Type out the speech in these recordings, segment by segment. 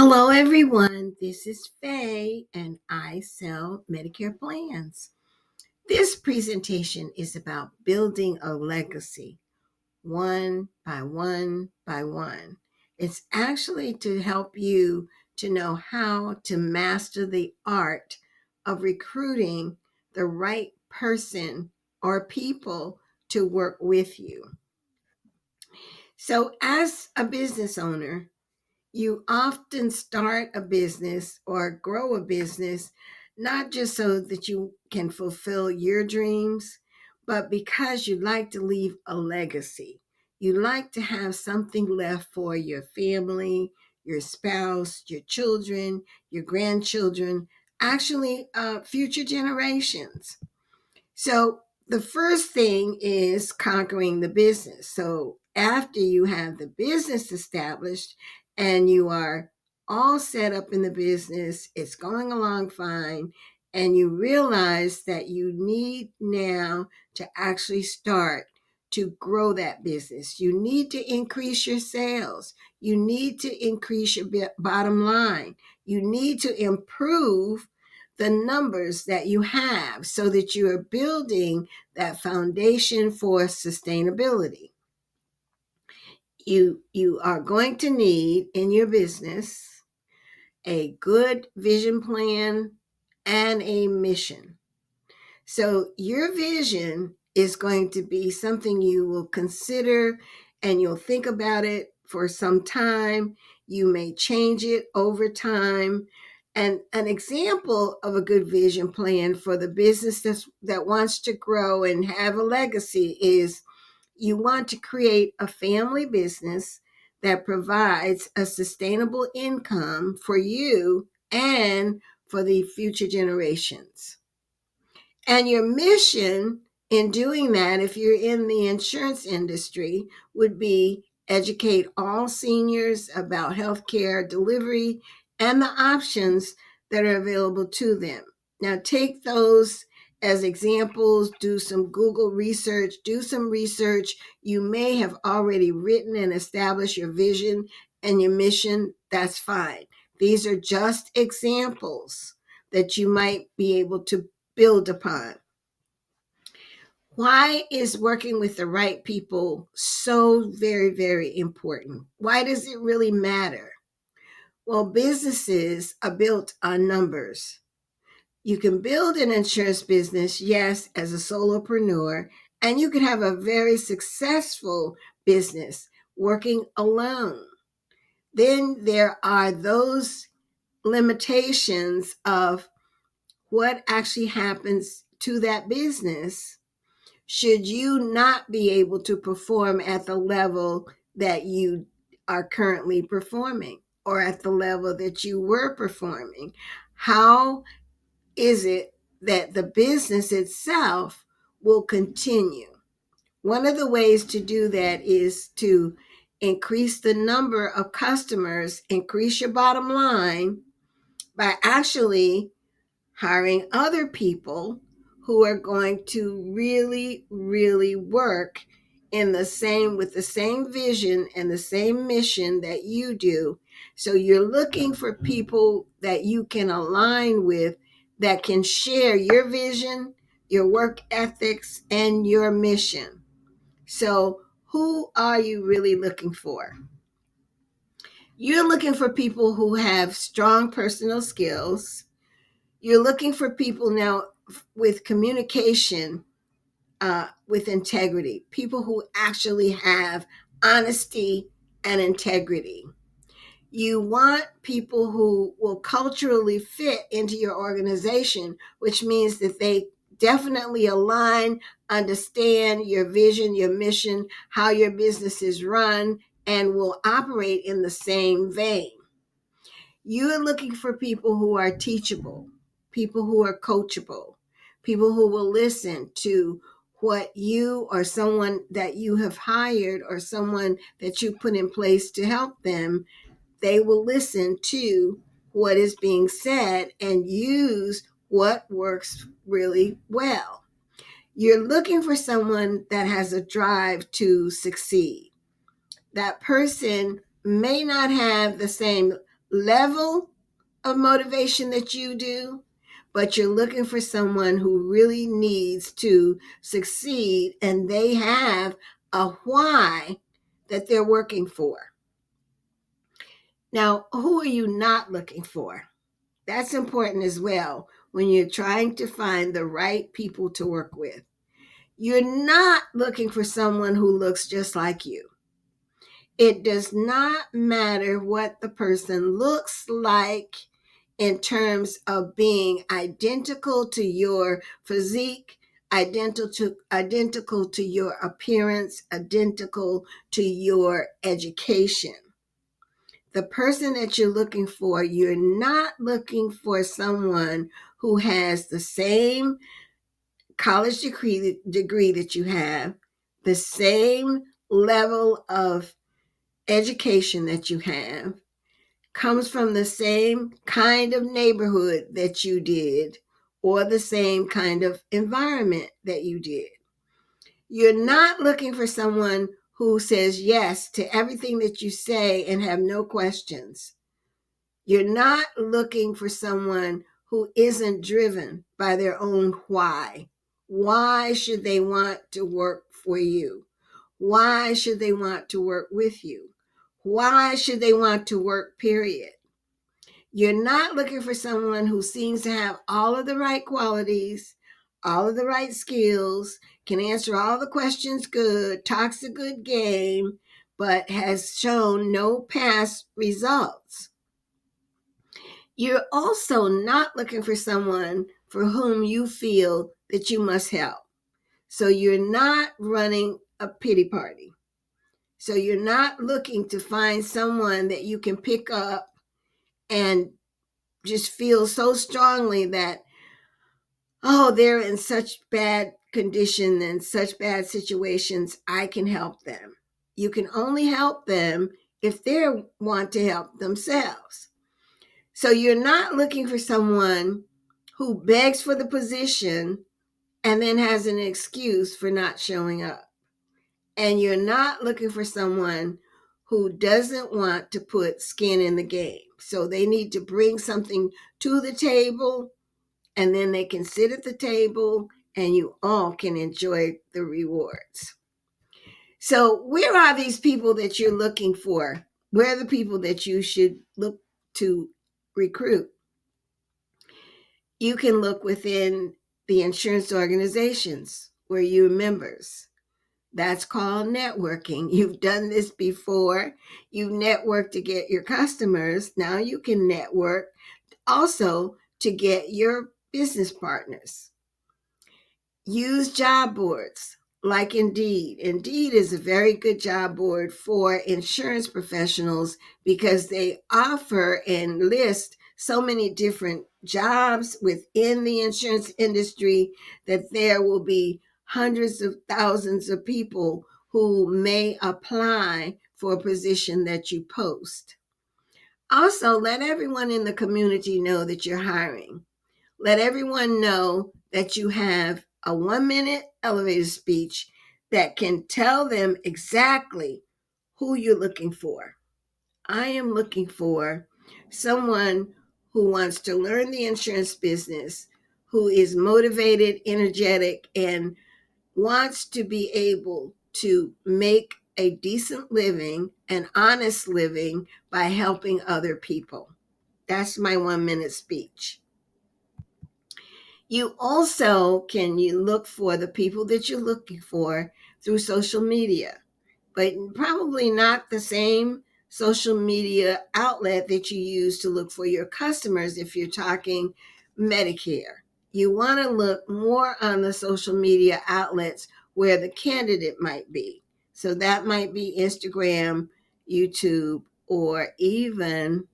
Hello, everyone. This is Faye, and I sell Medicare plans. This presentation is about building a legacy one by one by one. It's actually to help you to know how to master the art of recruiting the right person or people to work with you. So, as a business owner, you often start a business or grow a business not just so that you can fulfill your dreams, but because you like to leave a legacy. You like to have something left for your family, your spouse, your children, your grandchildren, actually, future generations. So the first thing is conquering the business. So after you have the business established and you are all set up in the business, it's going along fine, and you realize that you need now to actually start to grow that business. You need to increase your sales. You need to increase your bottom line. You need to improve the numbers that you have so that you are building that foundation for sustainability. You are going to need in your business a good vision plan and a mission. So your vision is going to be something you will consider, and you'll think about it for some time. You may change it over time. And an example of a good vision plan for the business that wants to grow and have a legacy is you want to create a family business that provides a sustainable income for you and for the future generations. And your mission in doing that, if you're in the insurance industry, would be educate all seniors about healthcare delivery and the options that are available to them. Now, take those as examples, do some Google research, do some research. You may have already written and established your vision and your mission. That's fine. These are just examples that you might be able to build upon. Why is working with the right people so very, very important? Why does it really matter? Well, businesses are built on numbers. You can build an insurance business, yes, as a solopreneur, and you can have a very successful business working alone. Then there are those limitations of what actually happens to that business should you not be able to perform at the level that you are currently performing or at the level that you were performing. How is it that the business itself will continue? One of the ways to do that is to increase the number of customers, increase your bottom line by actually hiring other people who are going to really, really work in the same with the same vision and the same mission that you do. So you're looking for people that you can align with that can share your vision, your work ethics, and your mission. So who are you really looking for? You're looking for people who have strong personal skills. You're looking for people now with communication, with integrity, people who actually have honesty and integrity. You want people who will culturally fit into your organization, which means that they definitely align, understand your vision, your mission, how your business is run, and will operate in the same vein. You're looking for people who are teachable, people who are coachable, people who will listen to what you or someone that you have hired or someone that you put in place to help them. They will listen to what is being said and use what works really well. You're looking for someone that has a drive to succeed. That person may not have the same level of motivation that you do, but you're looking for someone who really needs to succeed and they have a why that they're working for. Now, who are you not looking for? That's important as well when you're trying to find the right people to work with. You're not looking for someone who looks just like you. It does not matter what the person looks like in terms of being identical to your physique, identical to your appearance, identical to your education. The person that you're looking for, you're not looking for someone who has the same college degree that you have, the same level of education that you have, comes from the same kind of neighborhood that you did, or the same kind of environment that you did. You're not looking for someone who says yes to everything that you say and have no questions. You're not looking for someone who isn't driven by their own why. Why should they want to work for you? Why should they want to work with you? Why should they want to work, period? You're not looking for someone who seems to have all of the right qualities, all of the right skills, can answer all the questions good, talks a good game, but has shown no past results. You're also not looking for someone for whom you feel that you must help. So you're not running a pity party. So you're not looking to find someone that you can pick up and just feel so strongly that, oh, they're in such bad condition and such bad situations, I can help them. You can only help them if they want to help themselves. So you're not looking for someone who begs for the position and then has an excuse for not showing up. And you're not looking for someone who doesn't want to put skin in the game. So they need to bring something to the table, and then they can sit at the table and you all can enjoy the rewards. So where are these people that you're looking for? Where are the people that you should look to recruit? You can look within the insurance organizations where you're members. That's called networking. You've done this before. You've networked to get your customers. Now you can network also to get your business partners. Use job boards like Indeed. Indeed is a very good job board for insurance professionals because they offer and list so many different jobs within the insurance industry that there will be hundreds of thousands of people who may apply for a position that you post. Also, let everyone in the community know that you're hiring. Let everyone know that you have a 1-minute elevator speech that can tell them exactly who you're looking for. I am looking for someone who wants to learn the insurance business, who is motivated, energetic, and wants to be able to make a decent living, an honest living by helping other people. That's my 1-minute speech. You also you look for the people that you're looking for through social media, but probably not the same social media outlet that you use to look for your customers if you're talking Medicare. You want to look more on the social media outlets where the candidate might be. So that might be Instagram, YouTube, or even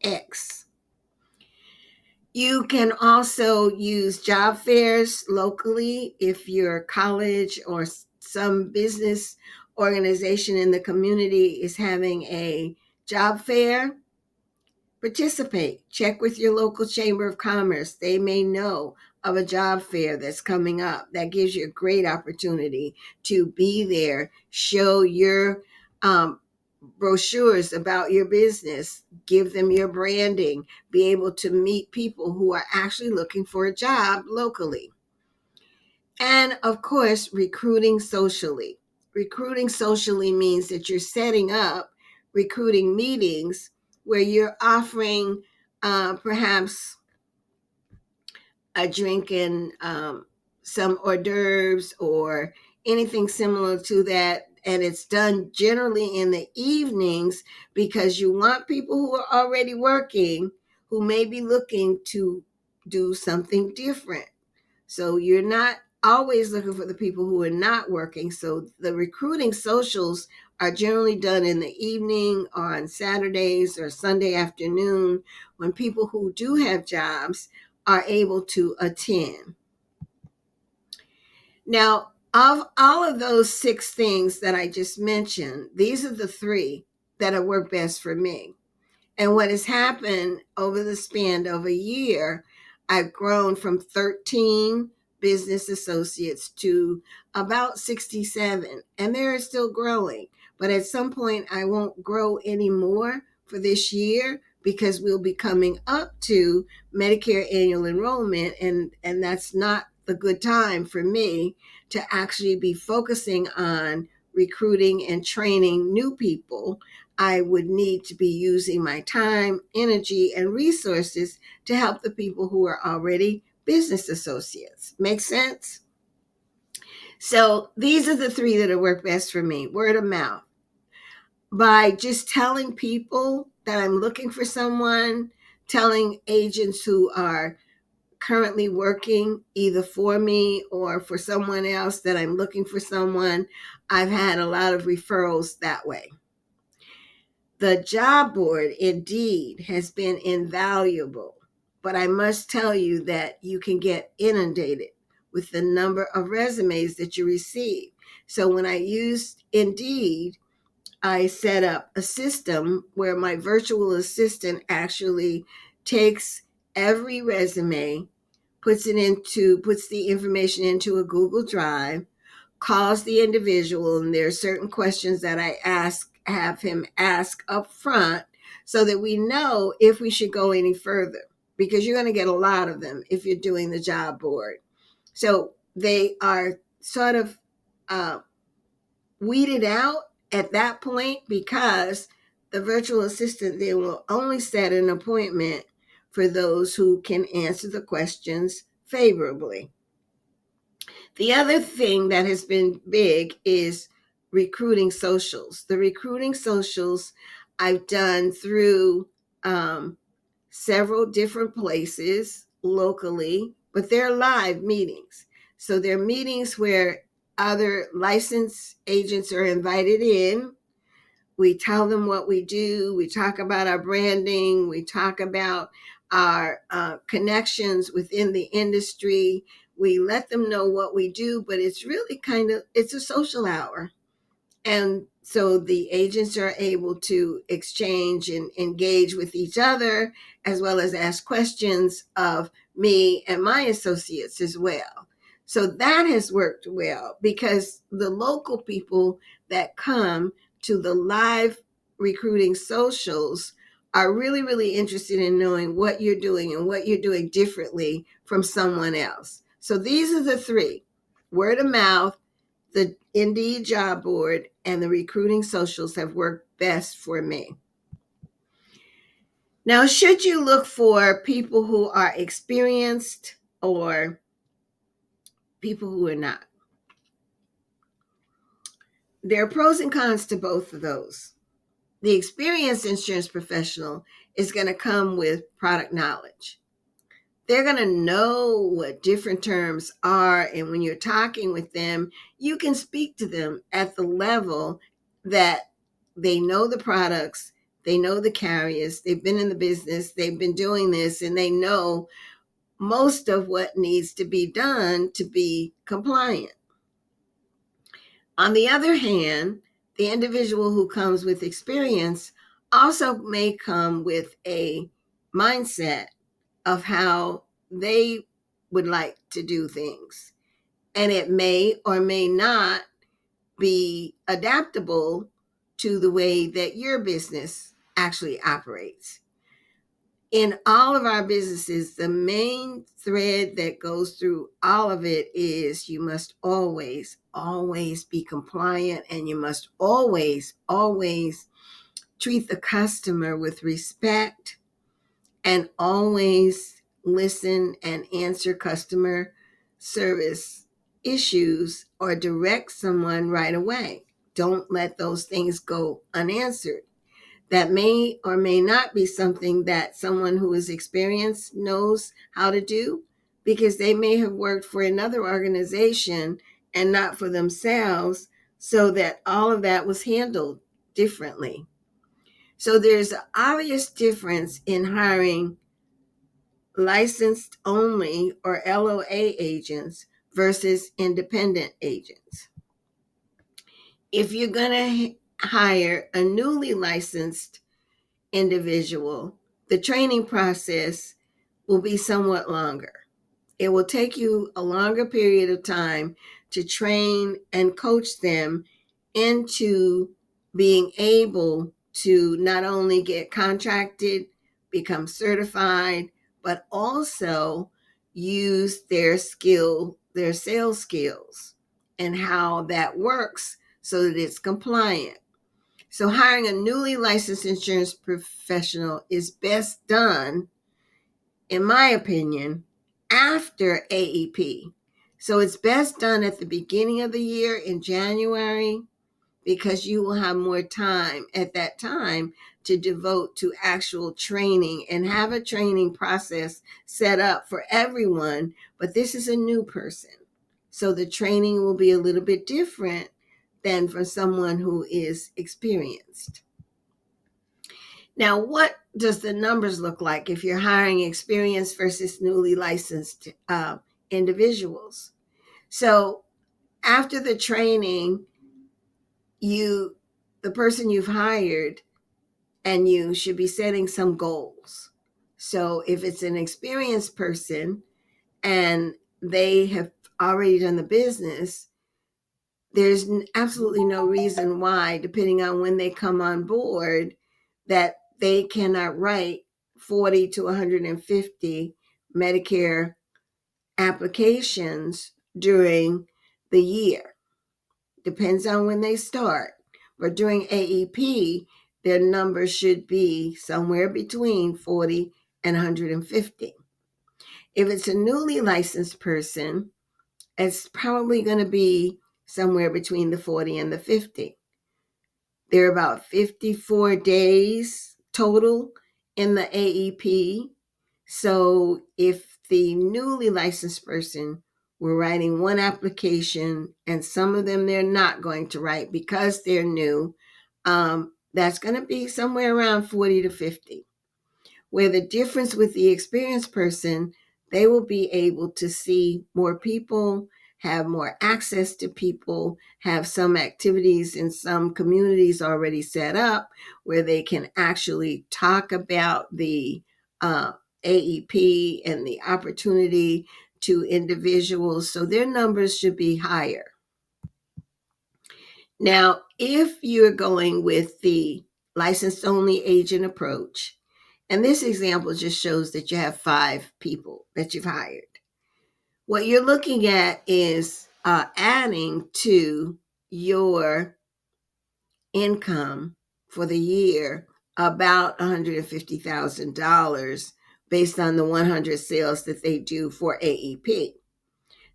X. You can also use job fairs locally if your college or some business organization in the community is having a job fair. Participate. Check with your local chamber of commerce. They may know of a job fair that's coming up. That gives you a great opportunity to be there, show your brochures about your business, give them your branding, be able to meet people who are actually looking for a job locally. And of course, recruiting socially. Recruiting socially means that you're setting up recruiting meetings where you're offering perhaps a drink and some hors d'oeuvres or anything similar to that. And it's done generally in the evenings because you want people who are already working who may be looking to do something different. So you're not always looking for the people who are not working. So the recruiting socials are generally done in the evening or on Saturdays or Sunday afternoon when people who do have jobs are able to attend. Now, of all of those 6 things that I just mentioned, these are the 3 that have worked best for me. And what has happened over the span of a year, I've grown from 13 business associates to about 67, and they're still growing. But at some point, I won't grow anymore for this year because we'll be coming up to Medicare annual enrollment, and that's not the good time for me to actually be focusing on recruiting and training new people. I would need to be using my time, energy, and resources to help the people who are already business associates. Make sense? So these are the 3 that have worked best for me. Word of mouth. By just telling people that I'm looking for someone, telling agents who are currently working either for me or for someone else that I'm looking for someone, I've had a lot of referrals that way. The job board, indeed, has been invaluable, but I must tell you that you can get inundated with the number of resumes that you receive. So when I used Indeed, I set up a system where my virtual assistant actually takes every resume, puts the information into a Google Drive, calls the individual, and there are certain questions that I have him ask up front so that we know if we should go any further, because you're going to get a lot of them if you're doing the job board. So they are sort of weeded out at that point, because the virtual assistant then will only set an appointment for those who can answer the questions favorably. The other thing that has been big is recruiting socials. The recruiting socials I've done through several different places locally, but they're live meetings. So they're meetings where other licensed agents are invited in. We tell them what we do. We talk about our branding. We talk about our connections within the industry. We let them know what we do, but it's really it's a social hour. And so the agents are able to exchange and engage with each other, as well as ask questions of me and my associates as well. So that has worked well because the local people that come to the live recruiting socials are really, really interested in knowing what you're doing and what you're doing differently from someone else. So these are the 3: word of mouth, the Indeed job board, and the recruiting socials have worked best for me. Now, should you look for people who are experienced or people who are not? There are pros and cons to both of those. The experienced insurance professional is going to come with product knowledge. They're going to know what different terms are. And when you're talking with them, you can speak to them at the level that they know the products, they know the carriers, they've been in the business, they've been doing this, and they know most of what needs to be done to be compliant. On the other hand, the individual who comes with experience also may come with a mindset of how they would like to do things. And it may or may not be adaptable to the way that your business actually operates. In all of our businesses, the main thread that goes through all of it is you must always, always be compliant, and you must always, always treat the customer with respect, and always listen and answer customer service issues or direct someone right away. Don't let those things go unanswered. That may or may not be something that someone who is experienced knows how to do, because they may have worked for another organization and not for themselves, so that all of that was handled differently. So there's an obvious difference in hiring licensed only or LOA agents versus independent agents. If you're going to hire a newly licensed individual, the training process will be somewhat longer. It will take you a longer period of time to train and coach them into being able to not only get contracted, become certified, but also use their sales skills, and how that works so that it's compliant. So hiring a newly licensed insurance professional is best done, in my opinion, after AEP. So it's best done at the beginning of the year in January, because you will have more time at that time to devote to actual training and have a training process set up for everyone. But this is a new person, so the training will be a little bit different than for someone who is experienced. Now, what does the numbers look like if you're hiring experienced versus newly licensed individuals? So after the training, the person you've hired, and you should be setting some goals. So if it's an experienced person and they have already done the business, there's absolutely no reason why, depending on when they come on board, that they cannot write 40 to 150 Medicare applications during the year. Depends on when they start. But during AEP, their number should be somewhere between 40 and 150. If it's a newly licensed person, it's probably going to be somewhere between the 40 and the 50. There are about 54 days total in the AEP. So if the newly licensed person were writing one application, and some of them they're not going to write because they're new, that's going to be somewhere around 40 to 50. Where the difference with the experienced person, they will be able to see more people, have more access to people, have some activities in some communities already set up where they can actually talk about the AEP and the opportunity to individuals. So their numbers should be higher. Now, if you're going with the licensed only agent approach, and this example just shows that you have 5 people that you've hired, what you're looking at is adding to your income for the year about $150,000 based on the 100 sales that they do for AEP.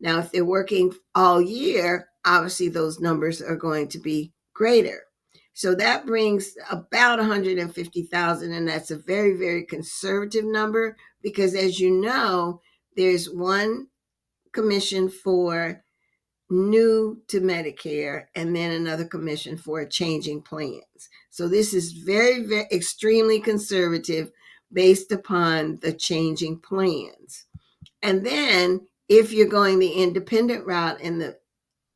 Now, if they're working all year, obviously those numbers are going to be greater. So that brings about 150,000, and that's a very, very conservative number, because as you know, there's one commission for new to Medicare and then another commission for changing plans. So this is very, very extremely conservative based upon the changing plans. And then if you're going the independent route and the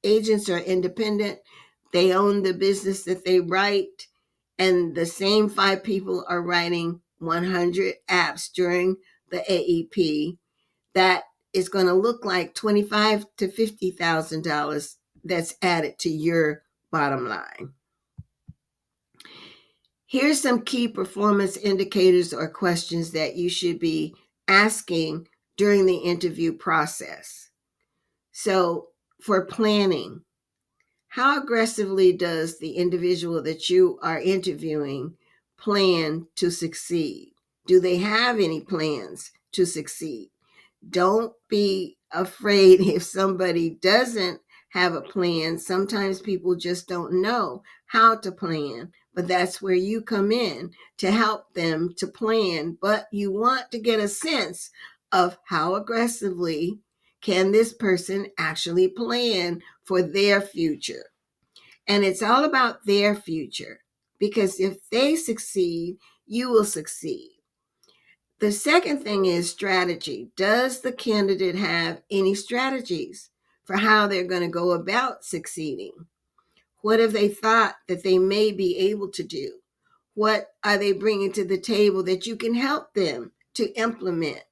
agents are independent, they own the business that they write, and the same 5 people are writing 100 apps during the AEP, that is going to look like $25,000 to $50,000 that's added to your bottom line. Here's some key performance indicators or questions that you should be asking during the interview process. So, for planning, how aggressively does the individual that you are interviewing plan to succeed? Do they have any plans to succeed? Don't be afraid if somebody doesn't have a plan. Sometimes people just don't know how to plan, but that's where you come in to help them to plan. But you want to get a sense of how aggressively can this person actually plan for their future. And it's all about their future, because if they succeed, you will succeed. The second thing is strategy. Does the candidate have any strategies for how they're going to go about succeeding? What have they thought that they may be able to do? What are they bringing to the table that you can help them to implement?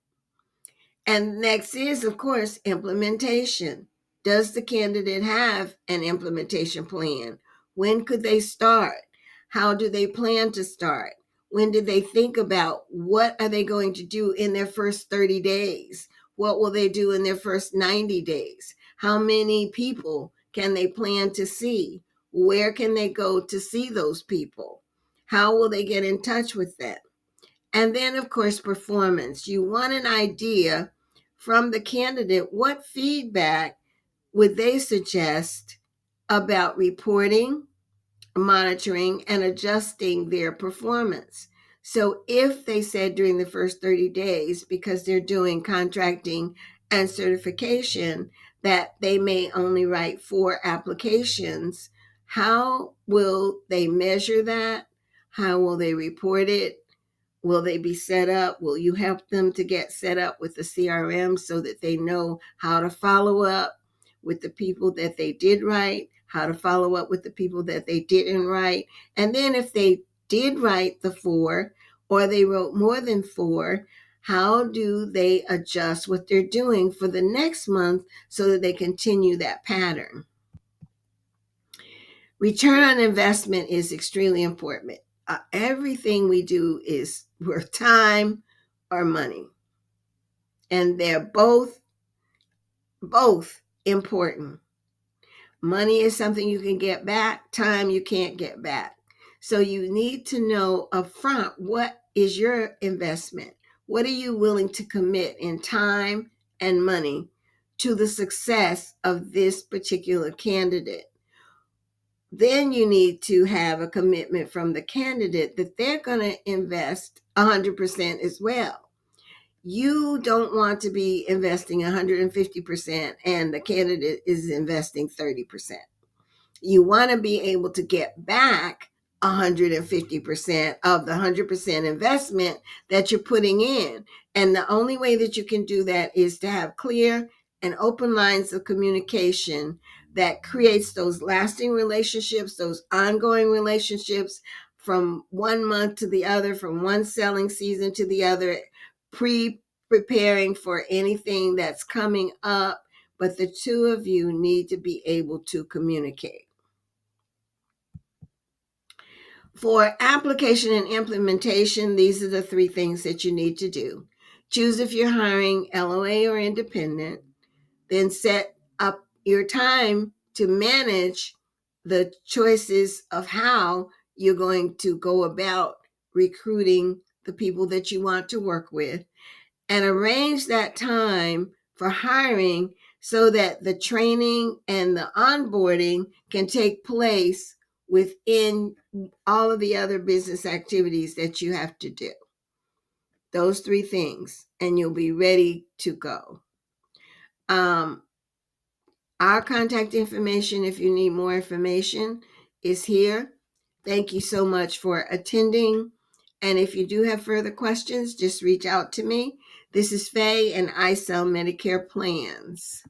And next is, of course, implementation. Does the candidate have an implementation plan? When could they start? How do they plan to start? When did they think about what are they going to do in their first 30 days? What will they do in their first 90 days? How many people can they plan to see? Where can they go to see those people? How will they get in touch with them? And then, of course, performance. You want an idea from the candidate. What feedback would they suggest about reporting, monitoring, and adjusting their performance? So if they said during the first 30 days, because they're doing contracting and certification, that they may only write 4 applications, how will they measure that? How will they report it? Will they be set up? Will you help them to get set up with the CRM so that they know how to follow up with the people that they did write, how to follow up with the people that they didn't write? And then if they did write the 4 or they wrote more than 4, how do they adjust what they're doing for the next month so that they continue that pattern? Return on investment is extremely important. Everything we do is worth time or money, and they're both important. Money is something you can get back, time you can't get back. So you need to know upfront, what is your investment? What are you willing to commit in time and money to the success of this particular candidate? Then you need to have a commitment from the candidate that they're going to invest 100% as well. You don't want to be investing 150% and the candidate is investing 30%. You want to be able to get back 150% of the 100% investment that you're putting in. And the only way that you can do that is to have clear and open lines of communication that creates those lasting relationships, those ongoing relationships from one month to the other, from one selling season to the other, preparing for anything that's coming up. But the two of you need to be able to communicate. For application and implementation, these are the 3 things that you need to do. Choose if you're hiring LOA or independent, then set up your time to manage the choices of how you're going to go about recruiting the people that you want to work with, and arrange that time for hiring so that the training and the onboarding can take place within all of the other business activities that you have to do. Those 3 things, and you'll be ready to go. Our contact information, if you need more information, is here. Thank you so much for attending. And if you do have further questions, just reach out to me. This is Faye, and I sell Medicare plans.